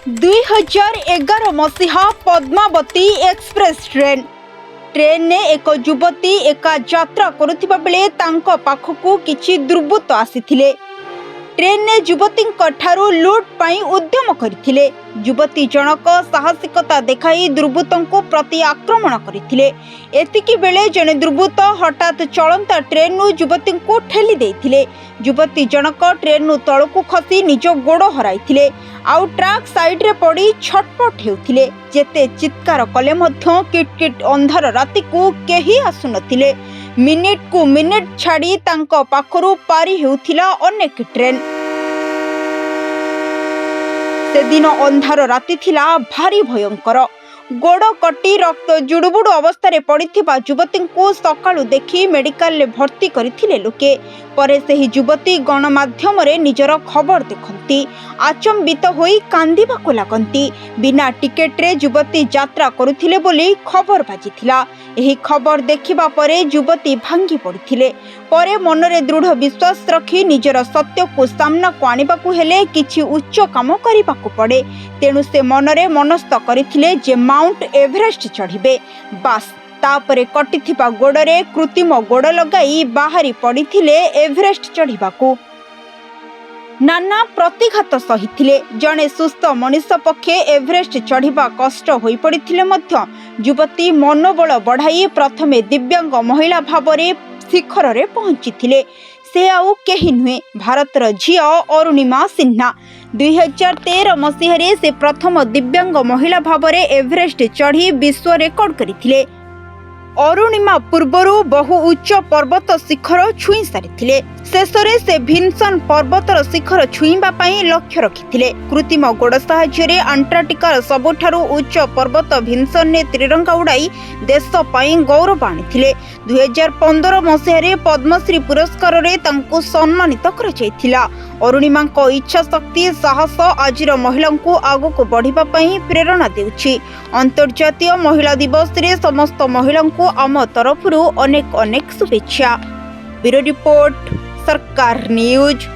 2011 मसीहा Padmavati express train ने एक युवती एका यात्रा करुथिबा बेले तांको पाखकु किछि दुर्बृत्त आसीथिले। ट्रेन ने युवती ठारू लूट पाई उद्यम करथिले। युवती जनक साहसिकता देखाई दुर्बृत्तों प्रति आक्रमण करथिले। एतिकी बेले जने दुर्बृत्त हठात चलंता ट्रेन नु युवती को ठेली देथिले। युवती जनक ट्रेन नु तळकु खसी निज गोड़ हराइथिले। आउ ट्रैक साइड रे पड़ी छटपट हेउथिले। जेते चित्कार कले मध्य किटकिट अंधार राति को केही आसु नथिले। मिनिट को मिनिट छाड़ी तांको पाखरु पारी हेउथिला अनेक ट्रेन। से दिन अंधार राति थिला भारी भयंकर। गोड़ कटी रक्त जुड़बुड़ अवस्था रे पड़िथिबा युवती को सकाळु देखि मेडिकल ले भर्ती करिथिले लोके। परे सेही युवती गणमाध्यम रे निजर खबर देखंती। आचंबित होई कांदिबाकु लागंती। बिना टिकेट रे युवती यात्रा करुथिले बोली खबर बाजिथिला। एही खबर देखिबा परे युवती भांगी पड़िथिले। परे मनरे दृढ़ विश्वास रखी निजर सत्य को सामना को आनिबाकु हेले किछि उच्च काम करिबाकु पड़े। तेणु से मनरे मनस्थ करिथिले जे माउंट एवरेस्ट चढ़िबे। बास तापरे कटिथिबा गोड़रे कृत्रिम गोड़ लगाई बाहरी पड़िथिले एवरेस्ट चढ़िबाकु। नाना प्रतिघात सहिथिले। जणे सुस्थ मनुष्य पक्षे एवरेस्ट चढ़िबा कष्ट होई पड़िथिले मध्य युवती मनोबल बढ़ाई प्रथमे दिव्यांग महिला भावरे शिखर रे पहुंचीथिले। से आउ केही नुहे, भारतर झियो अरुणिमा सिन्हा। 2013 मसीह से प्रथम दिव्यांग महिला भावरे एवरेस्ट चढ़ी विश्व रेकर्ड करथिले। अरुणिमा पूर्वरु बहु उच्च पर्वत शिखर छुई सारिथिले। शेषरे से भिन्सन पर्वतर शिखर छुईबा पई लक्ष्य रखिथिले। कृत्रिम गोड़ साहाय्य अंटार्कटिकार सबुठारु उच्च पर्वत भिन्सन ने त्रिरंगा उड़ाई देश पई गौरव आनिथिले। 2015 मसीह पद्मश्री पुरस्कार रे तांको सम्मानित करा जायथिला। अरुणिमा को इच्छा शक्ति साहस आजिर महिला को आगो को बढ़िबा पई प्रेरणा देउछि। अंतर्जातीय महिला दिवस रे समस्त महिला को आम तरफरु अनेक अनेक शुभेच्छा। ब्यूरो रिपोर्ट, सरकार न्यूज।